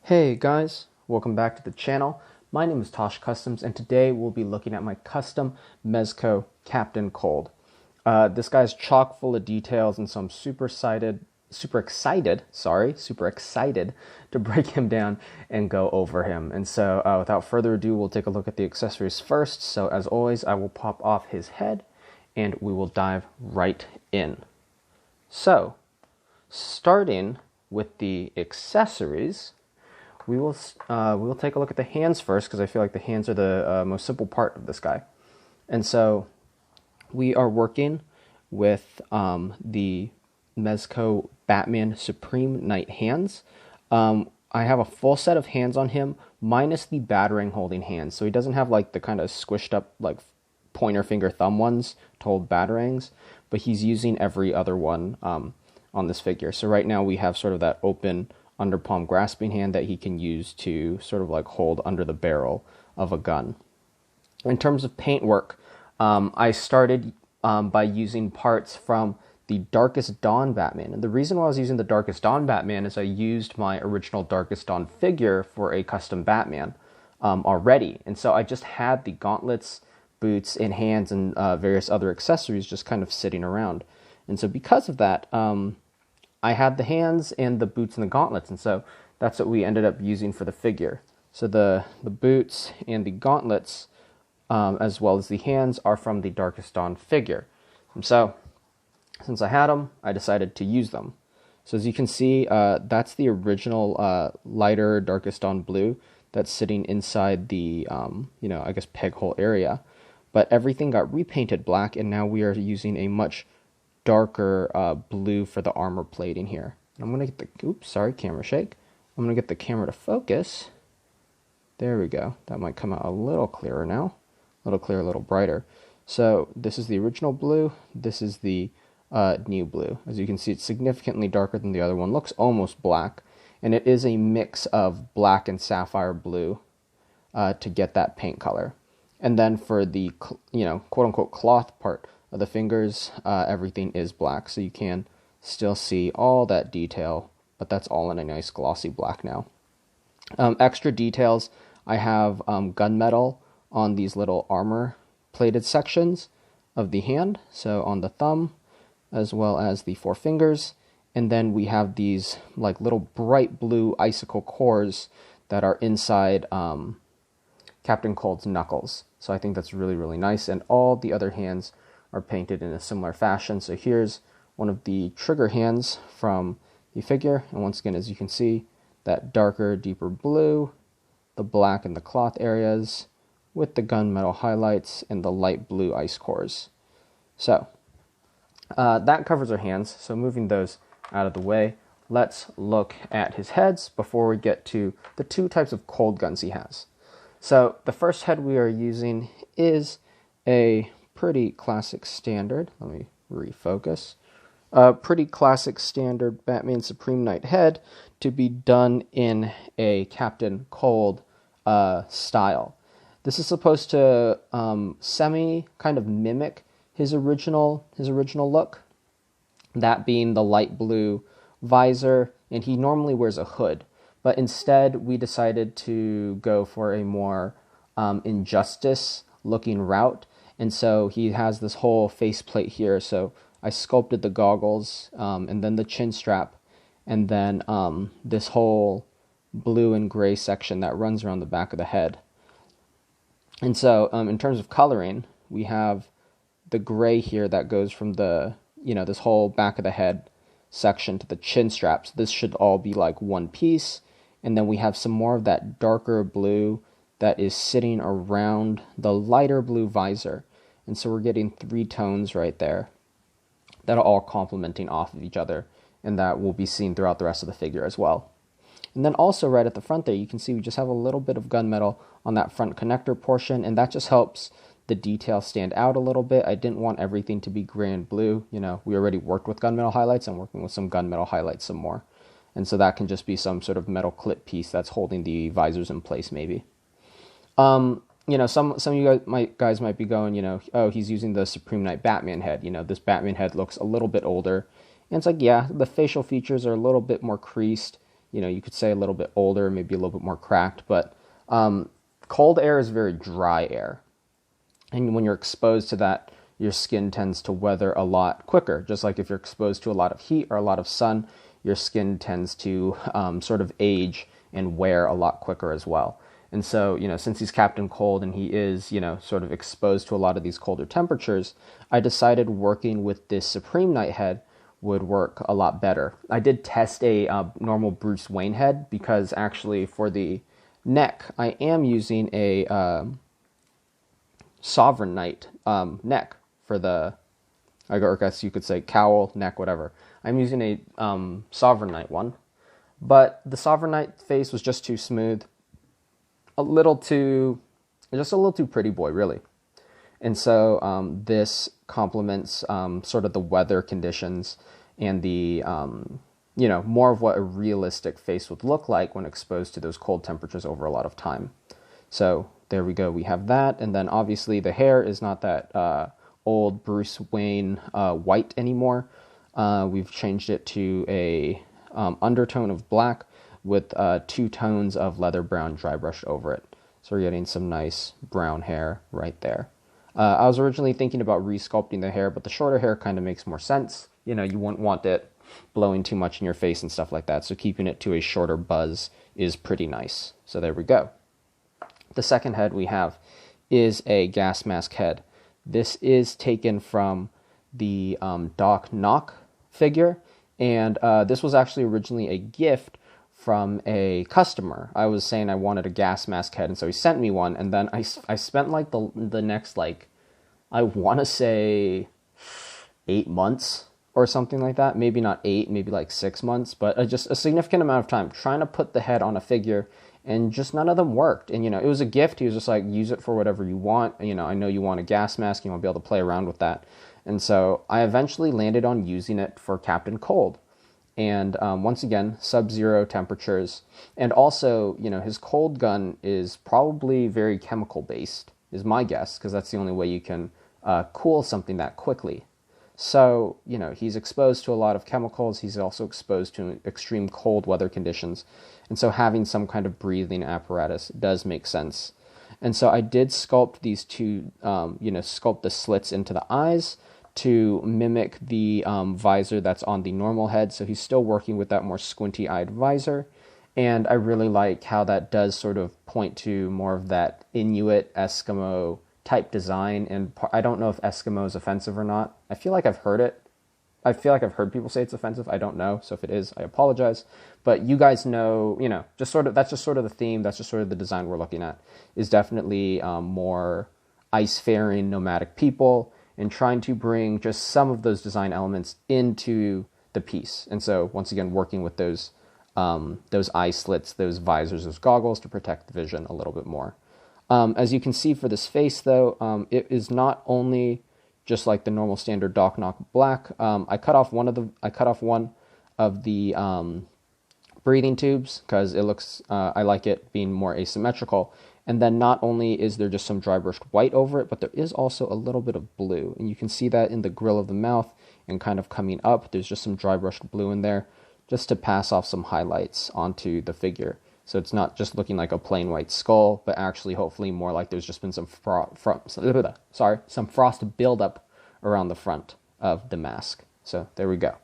Hey guys, welcome back to the channel. My name is Tosh Customs, and today we'll be looking at my custom Mezco Captain Cold. This guy's chock full of details, and so I'm super excited to break him down and go over him. And so without further ado, we'll take a look at the accessories first. So as always, I will pop off his head and we will dive right in. So starting with the accessories, we will take a look at the hands first, because I feel like the hands are the most simple part of this guy. And so we are working with the Mezco Batman Supreme Knight hands. I have a full set of hands on him, minus the battering holding hands. So he doesn't have like the kind of squished up like pointer finger thumb ones to hold batarangs, but he's using every other one on this figure. So right now we have sort of that open under palm grasping hand that he can use to sort of like hold under the barrel of a gun. In terms of paintwork, I started by using parts from the Darkest Dawn Batman. And the reason why I was using the Darkest Dawn Batman is I used my original Darkest Dawn figure for a custom Batman already. And so I just had the gauntlets, boots, and hands, and various other accessories just kind of sitting around. And so because of that, I had the hands and the boots and the gauntlets, and so that's what we ended up using for the figure. So the boots and the gauntlets, as well as the hands, are from the Darkest Dawn figure. And so, since I had them, I decided to use them. So as you can see, that's the original lighter Darkest Dawn blue that's sitting inside the, I guess peg hole area. But everything got repainted black, and now we are using a much darker blue for the armor plating here. I'm gonna get the camera shake. I'm gonna get the camera to focus. There we go. That might come out a little clearer now. A little clearer, a little brighter. So this is the original blue. This is the new blue. As you can see, it's significantly darker than the other one. Looks almost black, and it is a mix of black and sapphire blue to get that paint color. And then for the quote unquote cloth part of the fingers, everything is black, so you can still see all that detail, but that's all in a nice glossy black now. Extra details, I have gunmetal on these little armor plated sections of the hand, so on the thumb as well as the four fingers, and then we have these like little bright blue icicle cores that are inside Captain Cold's knuckles. So I think that's really, really nice, and all the other hands are painted in a similar fashion. So here's one of the trigger hands from the figure, and once again, as you can see, that darker, deeper blue, the black in the cloth areas, with the gunmetal highlights and the light blue ice cores. So that covers our hands. So moving those out of the way, let's look at his heads before we get to the two types of cold guns he has. So the first head we are using is a pretty classic standard. Let me refocus. Pretty classic standard Batman Supreme Knight head to be done in a Captain Cold style. This is supposed to semi kind of mimic his original look, that being the light blue visor, and he normally wears a hood. But instead, we decided to go for a more Injustice looking route. And so he has this whole faceplate here. So I sculpted the goggles, and then the chin strap, and then this whole blue and gray section that runs around the back of the head. And so in terms of coloring, we have the gray here that goes from the, this whole back of the head section to the chin straps. This should all be like one piece. And then we have some more of that darker blue that is sitting around the lighter blue visor. And so we're getting three tones right there that are all complementing off of each other, and that will be seen throughout the rest of the figure as well. And then also right at the front there, you can see we just have a little bit of gunmetal on that front connector portion, and that just helps the detail stand out a little bit. I didn't want everything to be gray and blue. We already worked with gunmetal highlights. I'm working with some gunmetal highlights some more. And so that can just be some sort of metal clip piece that's holding the visors in place maybe. Some of you guys might be going, oh, he's using the Supreme Knight Batman head. This Batman head looks a little bit older. And it's like, yeah, the facial features are a little bit more creased. you could say a little bit older, maybe a little bit more cracked, but cold air is very dry air. And when you're exposed to that, your skin tends to weather a lot quicker. Just like if you're exposed to a lot of heat or a lot of sun, your skin tends to sort of age and wear a lot quicker as well. And so, since he's Captain Cold and he is, sort of exposed to a lot of these colder temperatures, I decided working with this Supreme Knight head would work a lot better. I did test a normal Bruce Wayne head because actually for the neck, I am using a Sovereign Knight neck for the, I guess you could say cowl, neck, whatever. I'm using a Sovereign Knight one, but the Sovereign Knight face was just too smooth. Just a little too pretty boy, really. And so this complements sort of the weather conditions and the, more of what a realistic face would look like when exposed to those cold temperatures over a lot of time. So there we go, we have that. And then obviously the hair is not that old Bruce Wayne white anymore. We've changed it to a undertone of black with 2 tones of leather brown dry brushed over it. So we're getting some nice brown hair right there. I was originally thinking about resculpting the hair, but the shorter hair kind of makes more sense. You wouldn't want it blowing too much in your face and stuff like that. So keeping it to a shorter buzz is pretty nice. So there we go. The second head we have is a gas mask head. This is taken from the Doc Knock figure, and this was actually originally a gift from a customer. I was saying I wanted a gas mask head, and so he sent me one, and then I spent like the next, I want to say 8 months or something like that. Maybe not 8, maybe like 6 months, but just a significant amount of time trying to put the head on a figure, and just none of them worked. And, it was a gift. He was just like, use it for whatever you want. I know you want a gas mask, you want to be able to play around with that. And so I eventually landed on using it for Captain Cold. And once again, sub-zero temperatures. And also, his cold gun is probably very chemical-based, is my guess, because that's the only way you can cool something that quickly. So, he's exposed to a lot of chemicals. He's also exposed to extreme cold weather conditions. And so having some kind of breathing apparatus does make sense. And so I did sculpt these two, sculpt the slits into the eyes to mimic the visor that's on the normal head. So he's still working with that more squinty-eyed visor. And I really like how that does sort of point to more of that Inuit Eskimo type design. And I don't know if Eskimo is offensive or not. I feel like I've heard it. I feel like I've heard people say it's offensive. I don't know. So if it is, I apologize. But you guys know, that's just sort of the theme. That's just sort of the design we're looking at, is definitely more ice-faring nomadic people, and trying to bring just some of those design elements into the piece. And so once again, working with those eye slits, those visors, those goggles to protect the vision a little bit more. As you can see for this face, though, it is not only just like the normal standard Doc Knock black. I cut off one of the breathing tubes because it looks, I like it being more asymmetrical. And then not only is there just some dry brushed white over it, but there is also a little bit of blue. And you can see that in the grill of the mouth and kind of coming up. There's just some dry brushed blue in there just to pass off some highlights onto the figure. So it's not just looking like a plain white skull, but actually hopefully more like there's just been some frost buildup around the front of the mask. So there we go.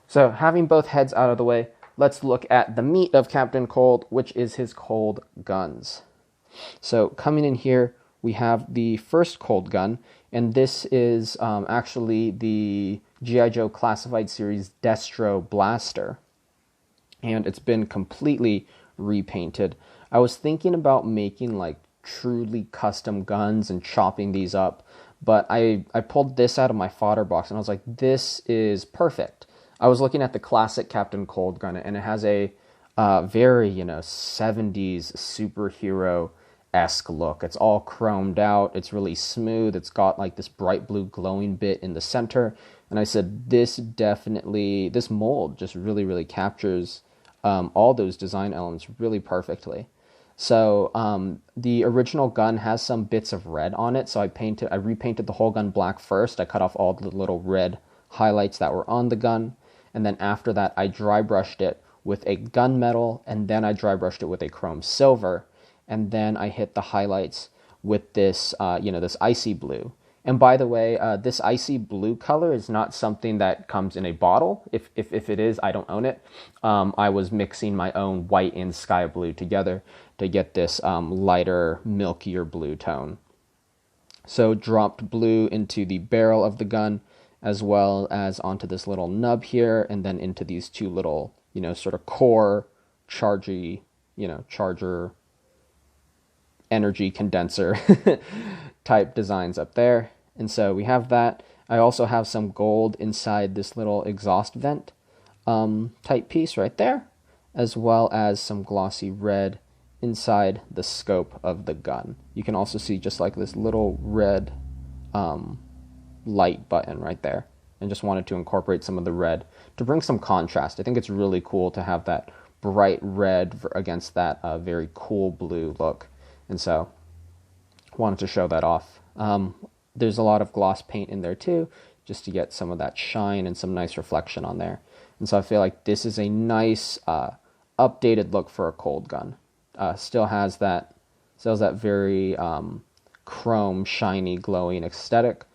So having both heads out of the way, let's look at the meat of Captain Cold, which is his cold guns. So coming in here, we have the first cold gun, and this is actually the G.I. Joe Classified Series Destro Blaster, and it's been completely repainted. I was thinking about making like truly custom guns and chopping these up, but I pulled this out of my fodder box, and I was like, this is perfect. I was looking at the classic Captain Cold gun, and it has a very, 70s superhero-esque look. It's all chromed out. It's really smooth. It's got like this bright blue glowing bit in the center. And I said, this mold just really, really captures all those design elements really perfectly. So the original gun has some bits of red on it. So I repainted the whole gun black first. I cut off all the little red highlights that were on the gun. And then after that, I dry brushed it with a gunmetal, and then I dry brushed it with a chrome silver, and then I hit the highlights with this, this icy blue. And by the way, this icy blue color is not something that comes in a bottle. If it is, I don't own it. I was mixing my own white and sky blue together to get this lighter, milkier blue tone. So dropped blue into the barrel of the gun, as well as onto this little nub here, and then into these two little, sort of core charger energy condenser type designs up there. And so we have that. I also have some gold inside this little exhaust vent type piece right there, as well as some glossy red inside the scope of the gun. You can also see just like this little red light button right there, and just wanted to incorporate some of the red to bring some contrast. I think it's really cool to have that bright red against that very cool blue look, and so wanted to show that off. There's a lot of gloss paint in there too, just to get some of that shine and some nice reflection on there. And so I feel like this is a nice updated look for a cold gun. Still has that very chrome, shiny, glowing aesthetic,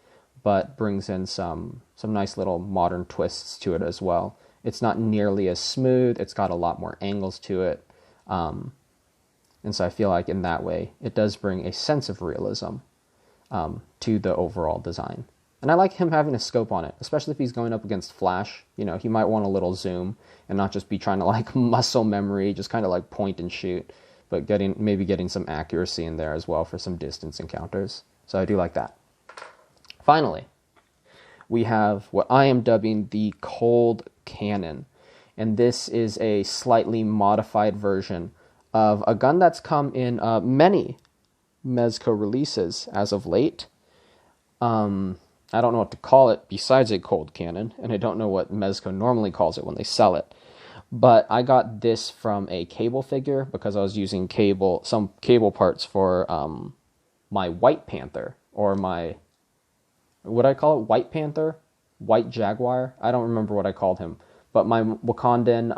but brings in some nice little modern twists to it as well. It's not nearly as smooth. It's got a lot more angles to it. And so I feel like in that way, it does bring a sense of realism to the overall design. And I like him having a scope on it, especially if he's going up against flash. He might want a little zoom and not just be trying to like muscle memory, just kind of like point and shoot, but maybe getting some accuracy in there as well for some distance encounters. So I do like that. Finally, we have what I am dubbing the Cold Cannon. And this is a slightly modified version of a gun that's come in many Mezco releases as of late. I don't know what to call it besides a cold cannon, and I don't know what Mezco normally calls it when they sell it. But I got this from a cable figure because I was using some cable parts for my White Panther, or my, what did I call it? White Panther? White Jaguar? I don't remember what I called him. But my Wakandan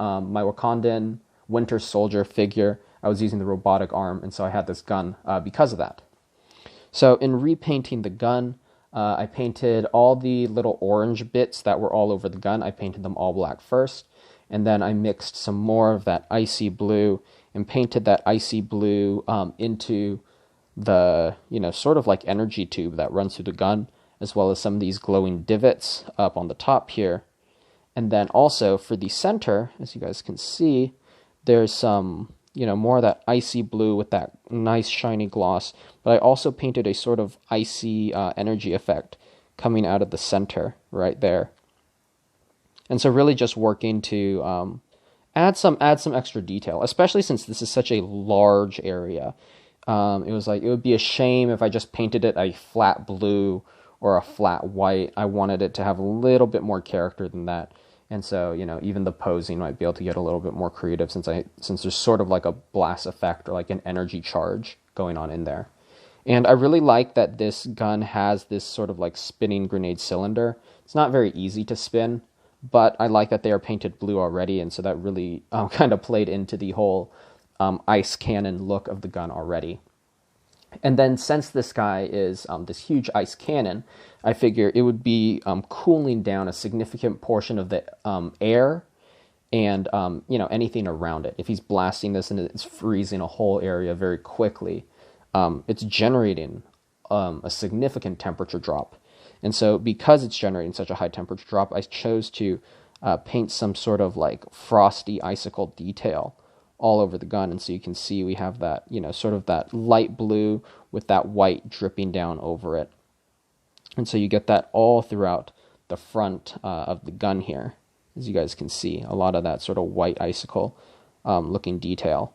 Winter Soldier figure, I was using the robotic arm, and so I had this gun because of that. So in repainting the gun, I painted all the little orange bits that were all over the gun. I painted them all black first, and then I mixed some more of that icy blue and painted that icy blue into the, sort of like energy tube that runs through the gun, as well as some of these glowing divots up on the top here. And then also for the center, as you guys can see, there's some, more of that icy blue with that nice shiny gloss. But I also painted a sort of icy energy effect coming out of the center right there. And so really just working to add some extra detail, especially since this is such a large area. It was like, it would be a shame if I just painted it a flat blue or a flat white. I wanted it to have a little bit more character than that. And so, even the posing might be able to get a little bit more creative since there's sort of like a blast effect or like an energy charge going on in there. And I really like that this gun has this sort of like spinning grenade cylinder. It's not very easy to spin, but I like that they are painted blue already, and so that really kind of played into the whole ice cannon look of the gun already. And then since this guy is this huge ice cannon, I figure it would be cooling down a significant portion of the air and anything around it. If he's blasting this and it's freezing a whole area very quickly, it's generating a significant temperature drop. And so because it's generating such a high temperature drop, I chose to paint some sort of like frosty icicle detail all over the gun. And so you can see we have that, sort of that light blue with that white dripping down over it. And so you get that all throughout the front of the gun here. As you guys can see, a lot of that sort of white icicle looking detail.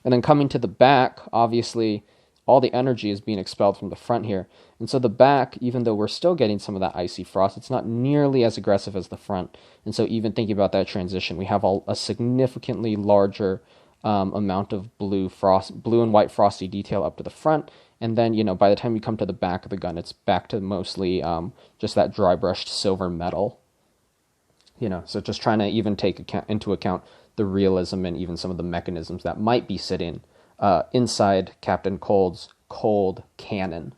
And then coming to the back, obviously, all the energy is being expelled from the front here. And so the back, even though we're still getting some of that icy frost, it's not nearly as aggressive as the front. And so even thinking about that transition, we have a significantly larger amount of blue and white frosty detail up to the front. And then, by the time you come to the back of the gun, it's back to mostly just that dry brushed silver metal. So just trying to even take into account the realism and even some of the mechanisms that might be sitting inside Captain Cold's cold cannon.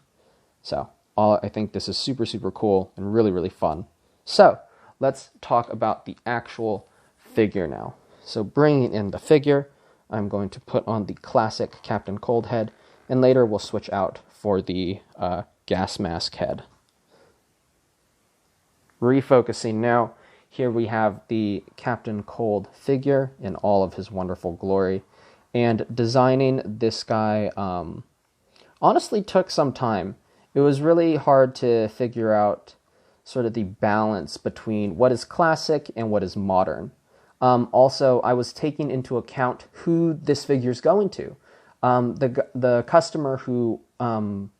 So I think this is super, super cool and really, really fun. So let's talk about the actual figure now. So bringing in the figure, I'm going to put on the classic Captain Cold head, and later we'll switch out for the gas mask head. Refocusing now, here we have the Captain Cold figure in all of his wonderful glory. And designing this guy honestly took some time. It was really hard to figure out sort of the balance between what is classic and what is modern. Also, I was taking into account who this figure is going to. The customer who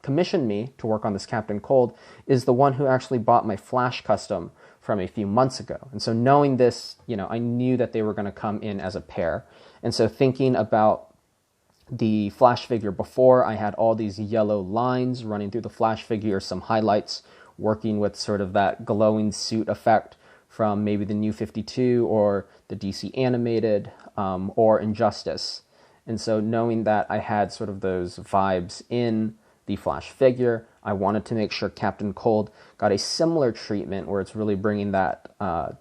commissioned me to work on this Captain Cold is the one who actually bought my Flash custom from a few months ago. And so knowing this, I knew that they were going to come in as a pair. And so thinking about the Flash figure before, I had all these yellow lines running through the Flash figure, some highlights, working with sort of that glowing suit effect from maybe the New 52 or the DC Animated or Injustice. And so knowing that I had sort of those vibes in the Flash figure, I wanted to make sure Captain Cold got a similar treatment where it's really bringing that,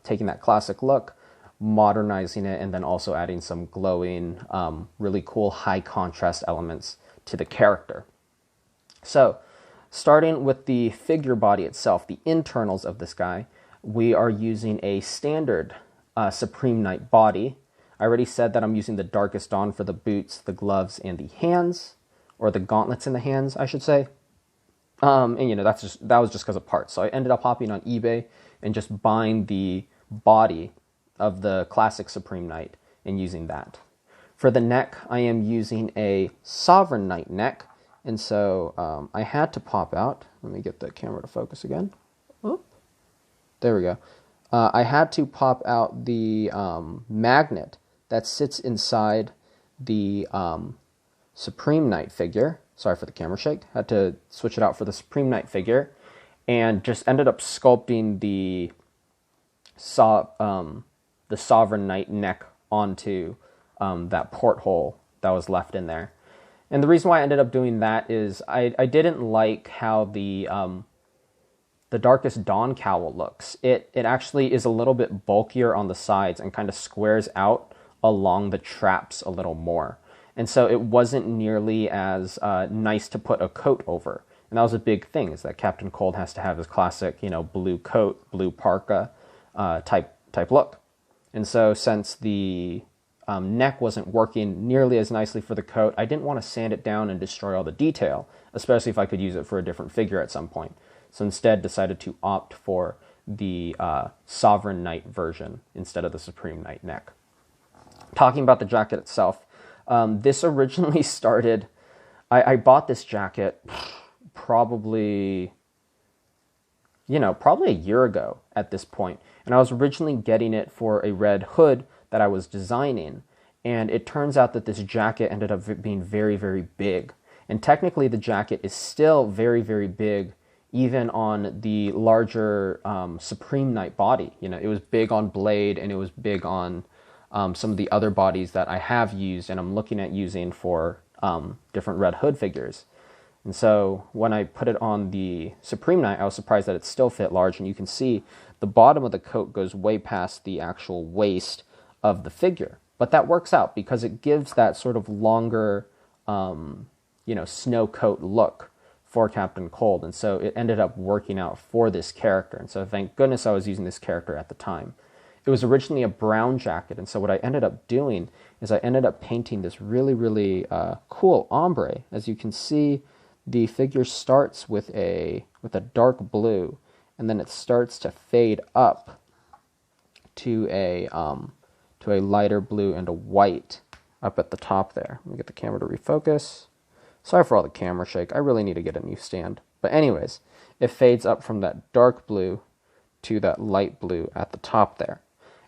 taking that classic look, modernizing it, and then also adding some glowing, really cool high contrast elements to the character. So starting with the figure body itself, the internals of this guy, we are using a standard Supreme Knight body. I already said that I'm using the Darkest Dawn for the boots, the gloves, and the hands, or the gauntlets in the hands, I should say. And that was just because of parts. So I ended up hopping on eBay and just buying the body of the classic Supreme Knight and using that. For the neck, I am using a Sovereign Knight neck, and so I had to pop out. Let me get the camera to focus again. Oop. There we go. I had to pop out the magnet that sits inside the Supreme Knight figure. Sorry for the camera shake. Had to switch it out for the Supreme Knight figure, and just ended up sculpting the Sovereign Knight neck onto that porthole that was left in there. And the reason why I ended up doing that is I didn't like how the Darkest Dawn cowl looks. It actually is a little bit bulkier on the sides and kind of squares out along the traps a little more. And so it wasn't nearly as nice to put a coat over. And that was a big thing, is that Captain Cold has to have his classic, blue coat, blue parka type look. And so since the neck wasn't working nearly as nicely for the coat, I didn't want to sand it down and destroy all the detail, especially if I could use it for a different figure at some point. So instead decided to opt for the Sovereign Knight version instead of the Supreme Knight neck. Talking about the jacket itself, this originally started, I bought this jacket probably a year ago at this point. And I was originally getting it for a red hood that I was designing. And it turns out that this jacket ended up being very, very big. And technically the jacket is still very, very big, even on the larger Supreme Knight body. It was big on Blade, and it was big on some of the other bodies that I have used and I'm looking at using for different Red Hood figures. And so when I put it on the Supreme Knight, I was surprised that it still fit large, and you can see the bottom of the coat goes way past the actual waist of the figure. But that works out because it gives that sort of longer, snow coat look for Captain Cold. And so it ended up working out for this character. And so thank goodness I was using this character at the time. It was originally a brown jacket, and so what I ended up doing is I ended up painting this really, really cool ombre. As you can see, the figure starts with a dark blue, and then it starts to fade up to a lighter blue and a white up at the top there. Let me get the camera to refocus. Sorry for all the camera shake. I really need to get a new stand. But anyways, it fades up from that dark blue to that light blue at the top there.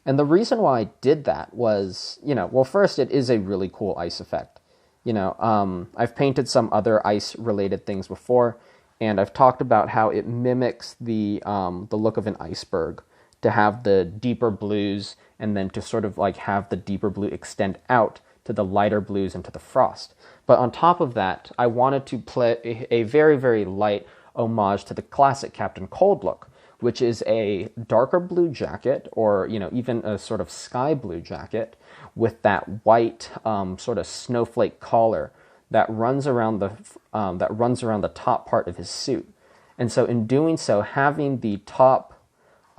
And the reason why I did that was, first, it is a really cool ice effect. I've painted some other ice-related things before, and I've talked about how it mimics the look of an iceberg to have the deeper blues and then to sort of like have the deeper blue extend out to the lighter blues and to the frost. But on top of that, I wanted to play a very, very light homage to the classic Captain Cold look, which is a darker blue jacket, or even a sort of sky blue jacket with that white sort of snowflake collar that runs around the top part of his suit. And so in doing so, having the top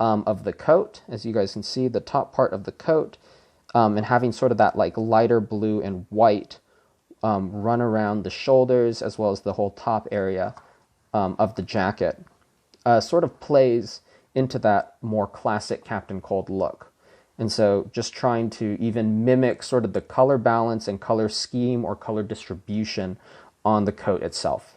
of the coat, as you guys can see, the top part of the coat, and having sort of that like lighter blue and white run around the shoulders as well as the whole top area of the jacket, sort of plays into that more classic Captain Cold look. And so just trying to even mimic sort of the color balance and color scheme or color distribution on the coat itself.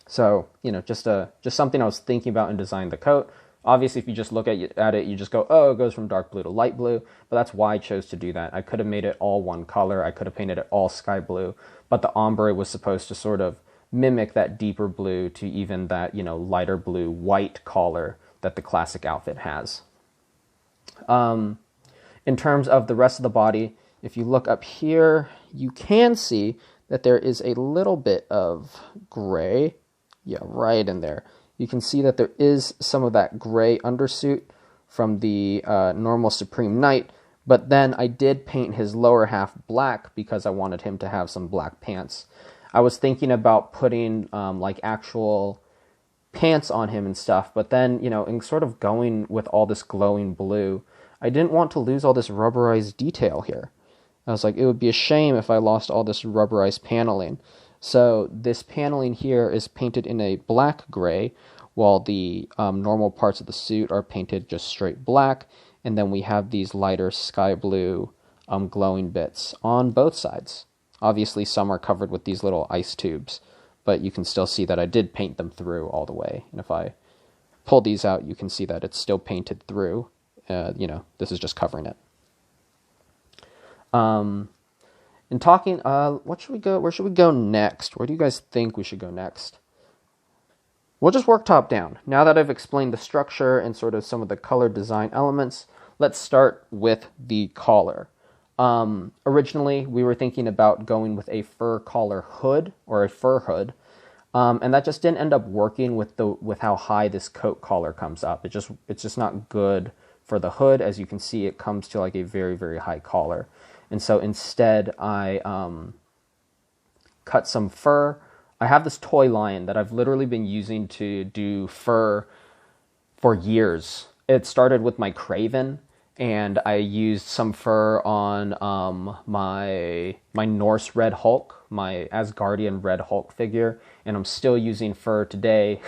So, just something I was thinking about in designing the coat. Obviously, if you just look at it, you just go, oh, it goes from dark blue to light blue. But that's why I chose to do that. I could have made it all one color. I could have painted it all sky blue. But the ombre was supposed to sort of mimic that deeper blue to even that, lighter blue white collar that the classic outfit has. In terms of the rest of the body, if you look up here, you can see that there is a little bit of gray. Yeah, right in there. You can see that there is some of that gray undersuit from the normal Supreme Knight, but then I did paint his lower half black because I wanted him to have some black pants. I was thinking about putting like actual pants on him and stuff, but then, in sort of going with all this glowing blue, I didn't want to lose all this rubberized detail here. I was like, it would be a shame if I lost all this rubberized paneling. So this paneling here is painted in a black gray, while the normal parts of the suit are painted just straight black, and then we have these lighter sky blue glowing bits on both sides. Obviously, some are covered with these little ice tubes, but you can still see that I did paint them through all the way. And if I pull these out, you can see that it's still painted through. This is just covering it. In talking, what should we go? Where should we go next? Where do you guys think we should go next? We'll just work top down. Now that I've explained the structure and sort of some of the color design elements, let's start with the collar. Originally, we were thinking about going with a fur collar hood or a fur hood, and that just didn't end up working with how high this coat collar comes up. It's just not good for the hood. As you can see, it comes to like a very, very high collar. And so instead, I cut some fur. I have this toy lion that I've literally been using to do fur for years. It started with my Craven, and I used some fur on my Norse Red Hulk, my Asgardian Red Hulk figure, and I'm still using fur today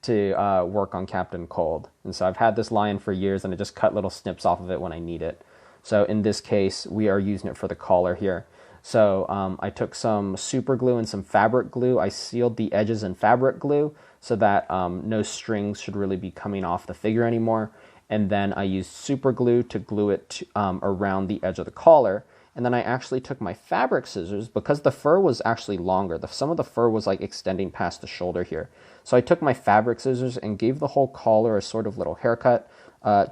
to work on Captain Cold. And so I've had this lion for years, and I just cut little snips off of it when I need it. So in this case, we are using it for the collar here. So I took some super glue and some fabric glue. I sealed the edges in fabric glue so that no strings should really be coming off the figure anymore. And then I used super glue to glue it around the edge of the collar. And then I actually took my fabric scissors, because the fur was actually longer. Some of the fur was like extending past the shoulder here. So I took my fabric scissors and gave the whole collar a sort of little haircut.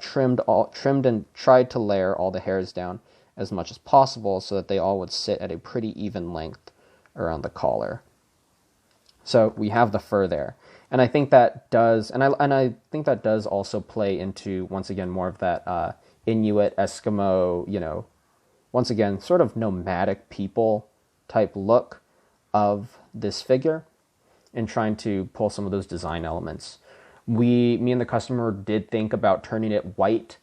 Trimmed and tried to layer all the hairs down as much as possible so that they all would sit at a pretty even length around the collar. So we have the fur there, and I think that does, and I think that does also play into, once again, more of that Inuit, Eskimo, once again, sort of nomadic people type look of this figure, and trying to pull some of those design elements. Me and the customer did think about turning it white,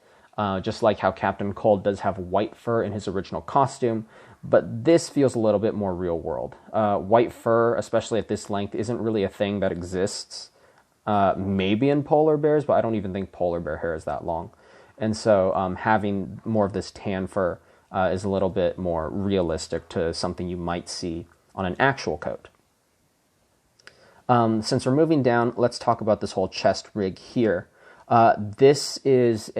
just like how Captain Cold does have white fur in his original costume, but this feels a little bit more real world. White fur, especially at this length, isn't really a thing that exists. Maybe in polar bears, but I don't even think polar bear hair is that long. And so having more of this tan fur is a little bit more realistic to something you might see on an actual coat. Since we're moving down, let's talk about this whole chest rig here. This is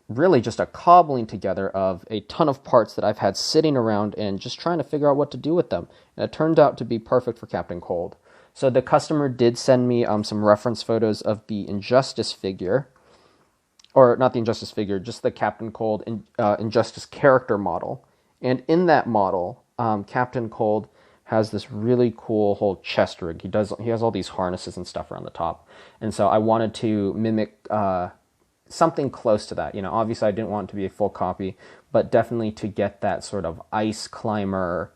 really just a cobbling together of a ton of parts that I've had sitting around and just trying to figure out what to do with them. And it turned out to be perfect for Captain Cold. So the customer did send me some reference photos of the Injustice figure, or not the Injustice figure, just the Captain Cold Injustice character model. And in that model, Captain Cold has this really cool whole chest rig. He has all these harnesses and stuff around the top. And so I wanted to mimic something close to that. You know, obviously I didn't want it to be a full copy, but definitely to get that sort of ice climber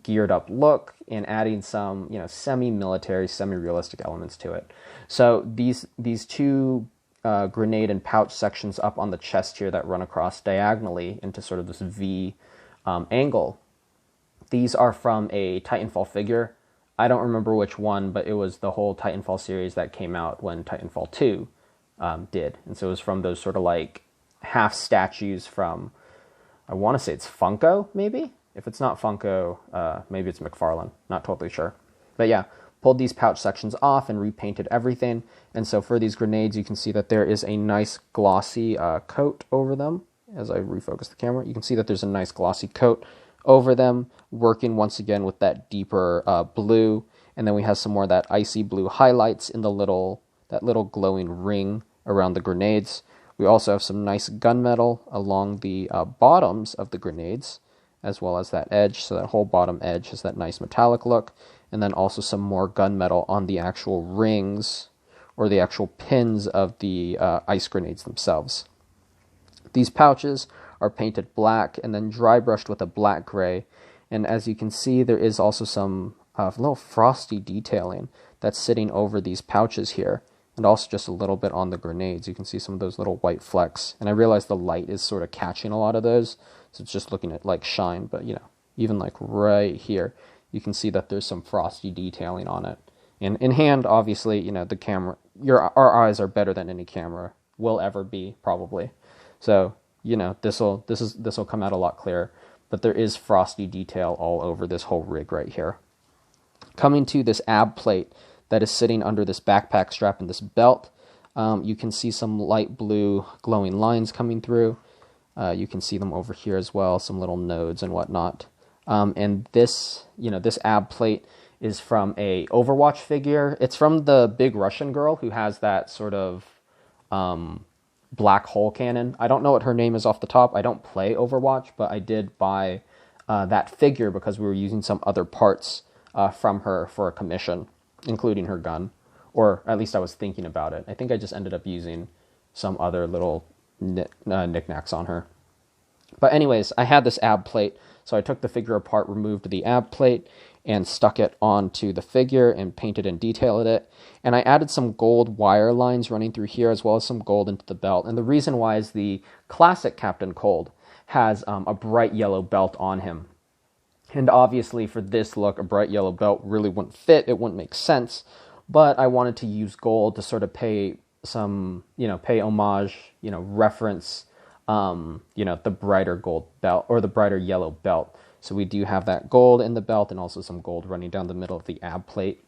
geared up look and adding some, you know, semi-military, semi-realistic elements to it. So these two grenade and pouch sections up on the chest here that run across diagonally into sort of this V angle, these are from a Titanfall figure. I don't remember which one, but it was the whole Titanfall series that came out when Titanfall 2 did. And so it was from those sort of like half statues from, I want to say it's Funko, maybe? If it's not Funko, maybe it's McFarlane. Not totally sure. But yeah, pulled these pouch sections off and repainted everything. And so for these grenades, you can see that there is a nice glossy coat over them. As I refocus the camera, you can see that there's a nice glossy coat over them, working once again with that deeper blue. And then we have some more of that icy blue highlights in that little glowing ring around the grenades. We also have some nice gunmetal along the bottoms of the grenades, as well as that edge. So that whole bottom edge has that nice metallic look. And then also some more gunmetal on the actual rings or the actual pins of the ice grenades themselves. These pouches are painted black and then dry brushed with a black gray. And as you can see, there is also some little frosty detailing that's sitting over these pouches here, and also just a little bit on the grenades. You can see some of those little white flecks. And I realize the light is sort of catching a lot of those, so it's just looking at like shine, but you know, even like right here, you can see that there's some frosty detailing on it. And in hand, obviously, you know, the camera, our eyes are better than any camera will ever be, probably. So, you know, this will come out a lot clearer, but there is frosty detail all over this whole rig right here. Coming to this ab plate that is sitting under this backpack strap and this belt, you can see some light blue glowing lines coming through. You can see them over here as well, some little nodes and whatnot. And this, you know, this ab plate is from a Overwatch figure. It's from the big Russian girl who has that sort of black hole cannon. I don't know what her name is off the top. I don't play Overwatch, but I did buy that figure because we were using some other parts from her for a commission, including her gun. Or at least I was thinking about it. I think I just ended up using some other little knickknacks on her. But anyways, I had this ab plate, so I took the figure apart, removed the ab plate, and stuck it onto the figure and painted and detailed it. And I added some gold wire lines running through here, as well as some gold into the belt. And the reason why is the classic Captain Cold has a bright yellow belt on him. And obviously for this look, a bright yellow belt really wouldn't fit. It wouldn't make sense. But I wanted to use gold to sort of pay some, you know, pay homage, you know, reference, you know, the brighter gold belt or the brighter yellow belt. So we do have that gold in the belt and also some gold running down the middle of the ab plate,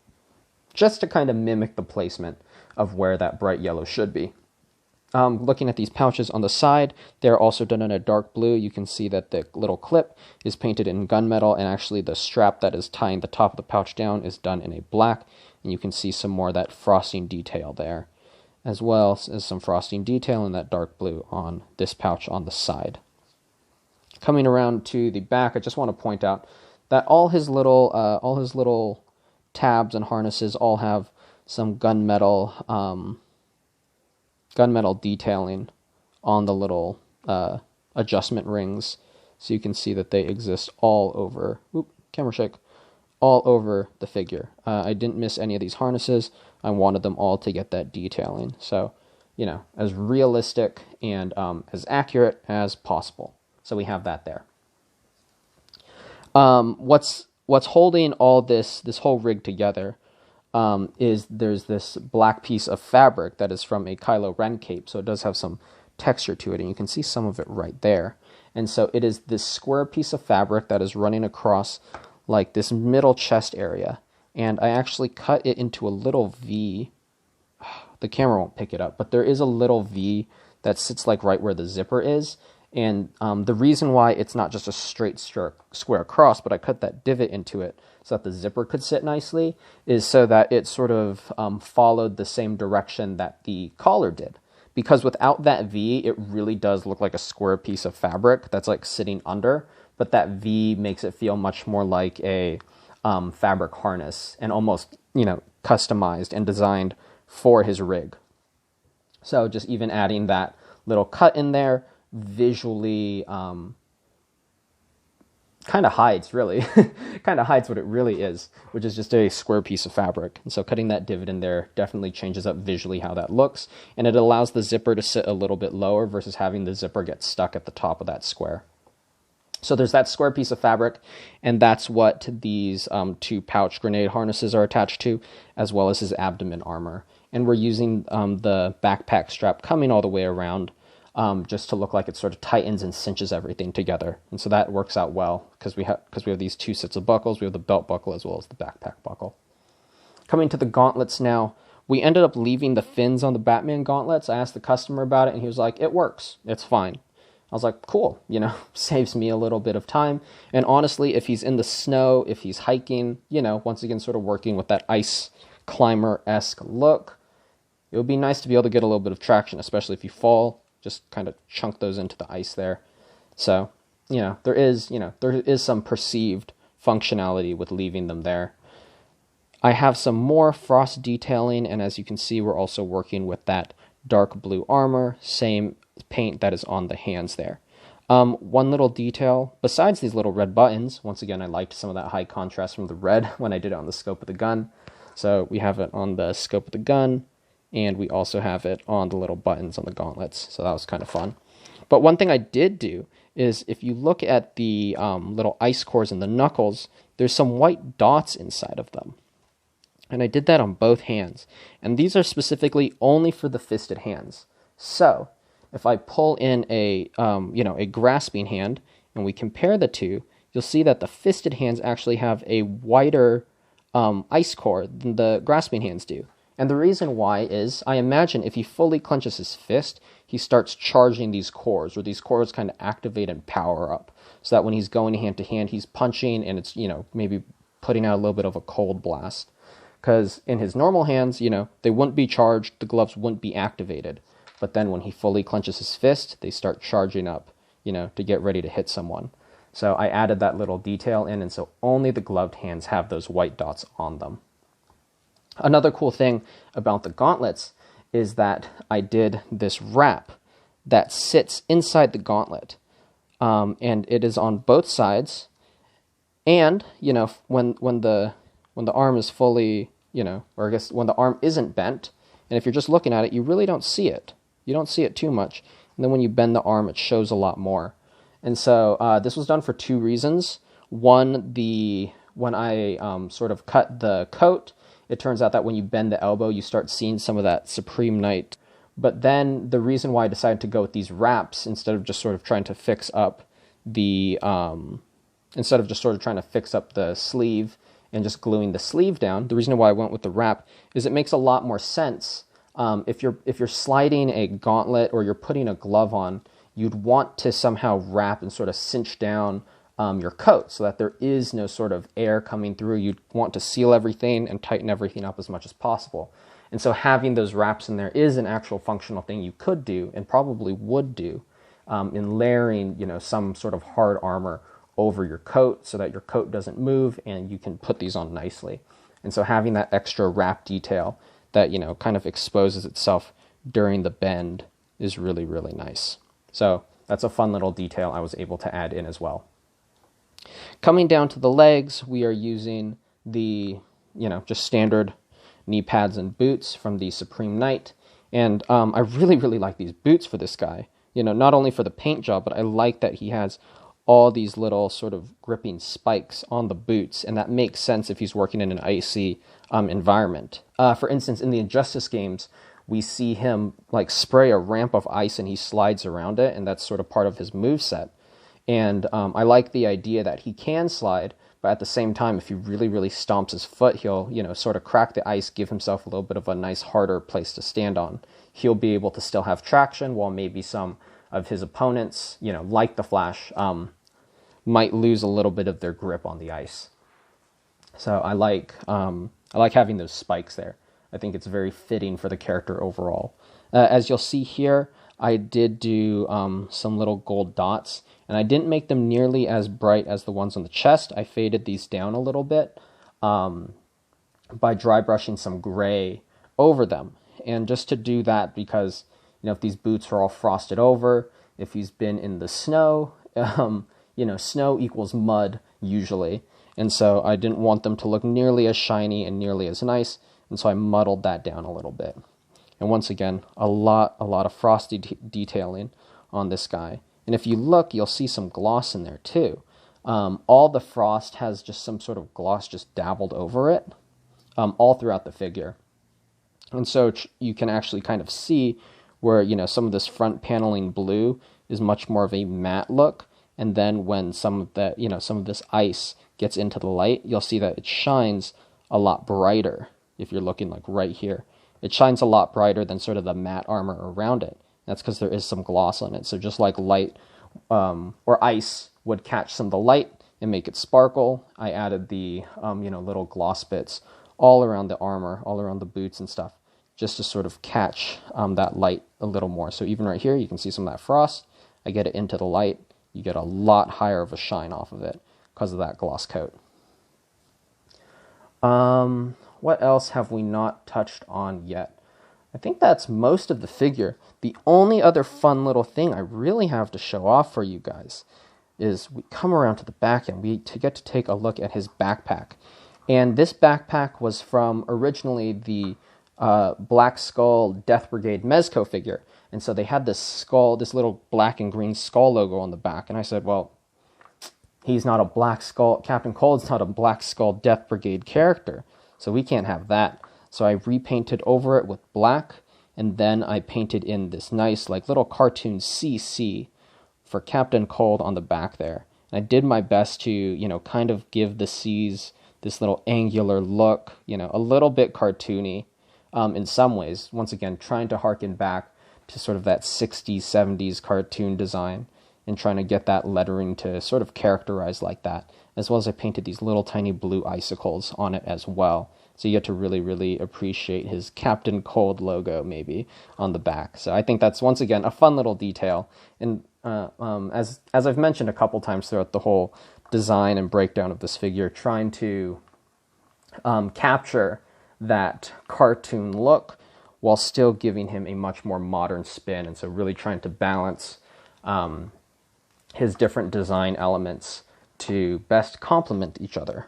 just to kind of mimic the placement of where that bright yellow should be. Looking at these pouches on the side, they're also done in a dark blue. You can see that the little clip is painted in gunmetal, and actually the strap that is tying the top of the pouch down is done in a black, and you can see some more of that frosting detail there, as well as some frosting detail in that dark blue on this pouch on the side. Coming around to the back, I just want to point out that all his little tabs and harnesses all have some gunmetal detailing on the little adjustment rings, so you can see that they exist all over. Camera shake. All over the figure. I didn't miss any of these harnesses. I wanted them all to get that detailing. So, you know, as realistic and as accurate as possible. So we have that there. What's holding all this whole rig together is there's this black piece of fabric that is from a Kylo Ren cape. So it does have some texture to it, and you can see some of it right there. And so it is this square piece of fabric that is running across like this middle chest area, and I actually cut it into a little V. The camera won't pick it up, but there is a little V that sits like right where the zipper is, And the reason why it's not just a straight square across, but I cut that divot into it so that the zipper could sit nicely, is so that it sort of followed the same direction that the collar did. Because without that V, it really does look like a square piece of fabric that's like sitting under, but that V makes it feel much more like a fabric harness and almost, customized and designed for his rig. So just even adding that little cut in there visually kind of hides, really, kind of hides what it really is, which is just a square piece of fabric. And so cutting that divot in there definitely changes up visually how that looks, and it allows the zipper to sit a little bit lower versus having the zipper get stuck at the top of that square. So there's that square piece of fabric, and that's what these two pouch grenade harnesses are attached to, as well as his abdomen armor. And we're using the backpack strap coming all the way around, just to look like it sort of tightens and cinches everything together. And so that works out well because we have these two sets of buckles. We have the belt buckle as well as the backpack buckle. Coming to the gauntlets now, we ended up leaving the fins on the Batman gauntlets. I asked the customer about it, and he was like, it works. It's fine. I was like, cool, saves me a little bit of time. And honestly, if he's in the snow, if he's hiking, once again, sort of working with that ice climber-esque look, it would be nice to be able to get a little bit of traction, especially if you fall. Just kind of chunk those into the ice there. So, there is some perceived functionality with leaving them there. I have some more frost detailing, and as you can see, we're also working with that dark blue armor, same paint that is on the hands there. One little detail, besides these little red buttons, once again, I liked some of that high contrast from the red when I did it on the scope of the gun. So we have it on the scope of the gun, and we also have it on the little buttons on the gauntlets. So that was kind of fun. But one thing I did do is if you look at the little ice cores in the knuckles, there's some white dots inside of them. And I did that on both hands. And these are specifically only for the fisted hands. So if I pull in a grasping hand and we compare the two, you'll see that the fisted hands actually have a whiter ice core than the grasping hands do. And the reason why is, I imagine if he fully clenches his fist, he starts charging these cores, or these cores kind of activate and power up, so that when he's going hand to hand, he's punching, and it's, maybe putting out a little bit of a cold blast. Because in his normal hands, they wouldn't be charged, the gloves wouldn't be activated. But then when he fully clenches his fist, they start charging up, to get ready to hit someone. So I added that little detail in, and so only the gloved hands have those white dots on them. Another cool thing about the gauntlets is that I did this wrap that sits inside the gauntlet, and it is on both sides. And when the arm is fully, or I guess when the arm isn't bent, and if you're just looking at it, you really don't see it. You don't see it too much. And then when you bend the arm, it shows a lot more. And so this was done for two reasons. One, when I sort of cut the coat, it turns out that when you bend the elbow, you start seeing some of that Supreme Knight. But then the reason why I decided to go with these wraps instead of just sort of trying to fix up the sleeve and just gluing the sleeve down, the reason why I went with the wrap is it makes a lot more sense. If you're sliding a gauntlet or you're putting a glove on, you'd want to somehow wrap and sort of cinch down your coat so that there is no sort of air coming through. You'd want to seal everything and tighten everything up as much as possible. And so having those wraps in there is an actual functional thing you could do and probably would do in layering, some sort of hard armor over your coat so that your coat doesn't move and you can put these on nicely. And so having that extra wrap detail that, kind of exposes itself during the bend is really, really nice. So that's a fun little detail I was able to add in as well. Coming down to the legs, we are using the, just standard knee pads and boots from the Supreme Knight. And I really, really like these boots for this guy. Not only for the paint job, but I like that he has all these little sort of gripping spikes on the boots. And that makes sense if he's working in an icy environment. For instance, in the Injustice games, we see him like spray a ramp of ice and he slides around it. And that's sort of part of his moveset. And I like the idea that he can slide, but at the same time, if he really, really stomps his foot, he'll, sort of crack the ice, give himself a little bit of a nice, harder place to stand on. He'll be able to still have traction while maybe some of his opponents, you know, like the Flash, might lose a little bit of their grip on the ice. So I like having those spikes there. I think it's very fitting for the character overall. As you'll see here, I did do some little gold dots, and I didn't make them nearly as bright as the ones on the chest. I faded these down a little bit by dry brushing some gray over them. And just to do that because, you know, if these boots are all frosted over, if he's been in the snow, you know, snow equals mud usually. And so I didn't want them to look nearly as shiny and nearly as nice, and so I muddled that down a little bit. And once again, a lot of frosty detailing on this guy. And if you look, you'll see some gloss in there too. All the frost has just some sort of gloss just dabbled over it, all throughout the figure. And so you can actually kind of see where, you know, some of this front paneling blue is much more of a matte look. And then when some of the, you know, some of this ice gets into the light, you'll see that it shines a lot brighter. If you're looking like right here, it shines a lot brighter than sort of the matte armor around it. That's because there is some gloss on it. So just like light or ice would catch some of the light and make it sparkle, I added the you know, little gloss bits all around the armor, all around the boots and stuff, just to sort of catch that light a little more. So even right here, you can see some of that frost. I get it into the light. You get a lot higher of a shine off of it because of that gloss coat. What else have we not touched on yet? I think that's most of the figure. The only other fun little thing I really have to show off for you guys is we come around to the back and we get to take a look at his backpack. And this backpack was from originally the Black Skull Death Brigade Mezco figure. And so they had this skull, this little black and green skull logo on the back. And I said, well, he's not a Black Skull, Captain Cold's not a Black Skull Death Brigade character, so we can't have that. So I repainted over it with black, and then I painted in this nice, like, little cartoon CC for Captain Cold on the back there. And I did my best to, you know, kind of give the C's this little angular look, you know, a little bit cartoony in some ways. Once again, trying to harken back to sort of that 60s, 70s cartoon design and trying to get that lettering to sort of characterize like that, as well as I painted these little tiny blue icicles on it as well. So you get to really, really appreciate his Captain Cold logo maybe on the back. So I think that's, once again, a fun little detail. And as I've mentioned a couple times throughout the whole design and breakdown of this figure, trying to capture that cartoon look while still giving him a much more modern spin. And so really trying to balance his different design elements to best complement each other.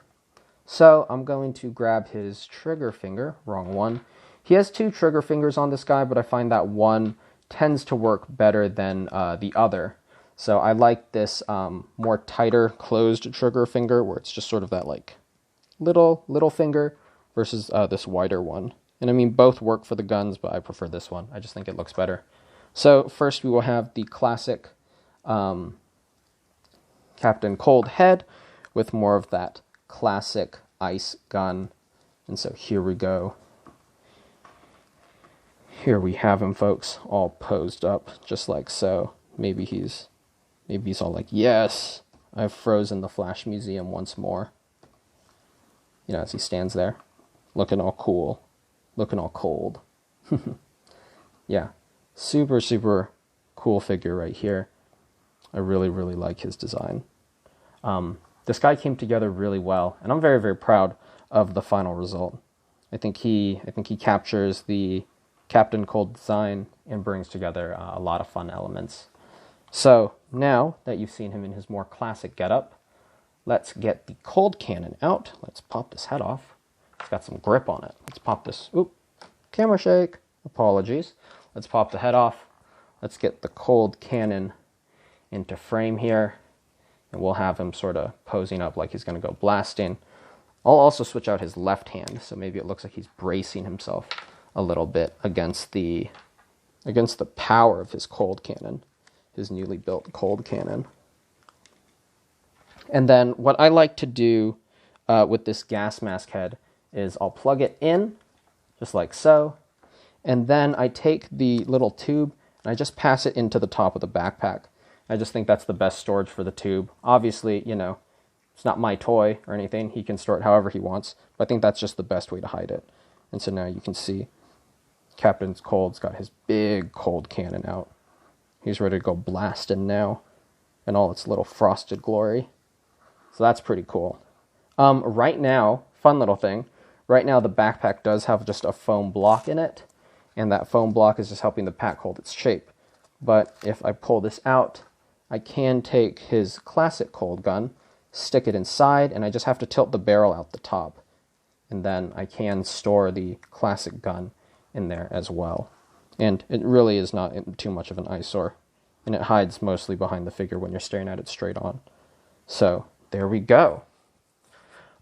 So I'm going to grab his trigger finger, wrong one. He has two trigger fingers on this guy, but I find that one tends to work better than the other. So I like this more tighter closed trigger finger where it's just sort of that like little finger versus this wider one. And I mean, both work for the guns, but I prefer this one. I just think it looks better. So first we will have the classic Captain Cold head with more of that classic ice gun. And so here we go. Here we have him, folks, all posed up just like so. Maybe he's all like, yes, I've frozen the Flash Museum once more. You know, as he stands there, looking all cool, looking all cold. Yeah, super, super cool figure right here. I really, really like his design. This guy came together really well, and I'm very, very proud of the final result. I think he captures the Captain Cold design and brings together a lot of fun elements. So now that you've seen him in his more classic getup, let's get the Cold Cannon out. Let's pop this head off. It's got some grip on it. Let's pop this. Oop, camera shake. Apologies. Let's pop the head off. Let's get the Cold Cannon into frame here. And we'll have him sort of posing up like he's going to go blasting. I'll also switch out his left hand, so maybe it looks like he's bracing himself a little bit against the power of his Cold Cannon, his newly built Cold Cannon. And then what I like to do with this gas mask head is I'll plug it in, just like so, and then I take the little tube and I just pass it into the top of the backpack. I just think that's the best storage for the tube. Obviously, you know, it's not my toy or anything. He can store it however he wants, but I think that's just the best way to hide it. And so now you can see Captain Cold's got his big cold cannon out. He's ready to go blasting now in all its little frosted glory. So that's pretty cool. Right now, fun little thing, right now the backpack does have just a foam block in it, and that foam block is just helping the pack hold its shape. But if I pull this out, I can take his classic cold gun, stick it inside, and I just have to tilt the barrel out the top. And then I can store the classic gun in there as well. And it really is not too much of an eyesore. And it hides mostly behind the figure when you're staring at it straight on. So, there we go.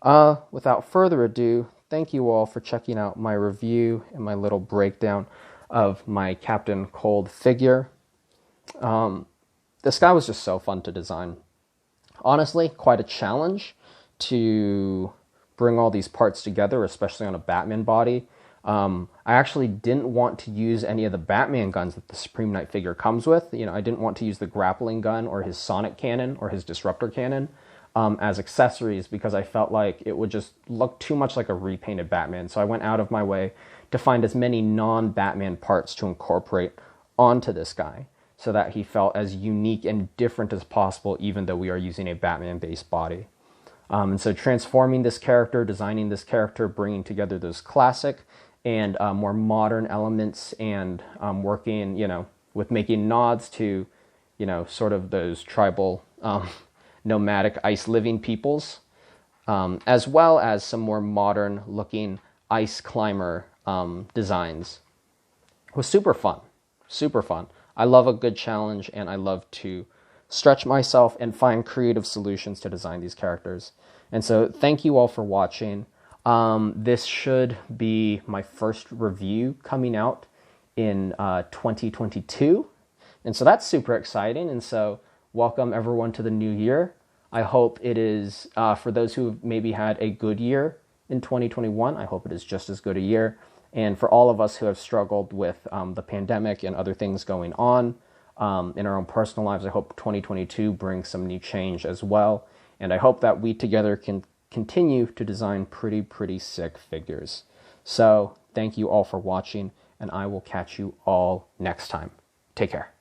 Without further ado, thank you all for checking out my review and my little breakdown of my Captain Cold figure. This guy was just so fun to design. Honestly, quite a challenge to bring all these parts together, especially on a Batman body. I actually didn't want to use any of the Batman guns that the Supreme Knight figure comes with. You know, I didn't want to use the grappling gun or his sonic cannon or his disruptor cannon as accessories because I felt like it would just look too much like a repainted Batman. So I went out of my way to find as many non-Batman parts to incorporate onto this guy so that he felt as unique and different as possible, even though we are using a Batman-based body. And so transforming this character, designing this character, bringing together those classic and more modern elements, and working, you know, with making nods to, you know, sort of those tribal, nomadic ice-living peoples, as well as some more modern-looking ice climber designs. It was super fun, super fun. I love a good challenge, and I love to stretch myself and find creative solutions to design these characters. And so thank you all for watching. This should be my first review coming out in 2022. And so that's super exciting. And so welcome everyone to the new year. I hope it is, for those who have maybe had a good year in 2021, I hope it is just as good a year. And for all of us who have struggled with the pandemic and other things going on in our own personal lives, I hope 2022 brings some new change as well. And I hope that we together can continue to design pretty sick figures. So thank you all for watching, and I will catch you all next time. Take care.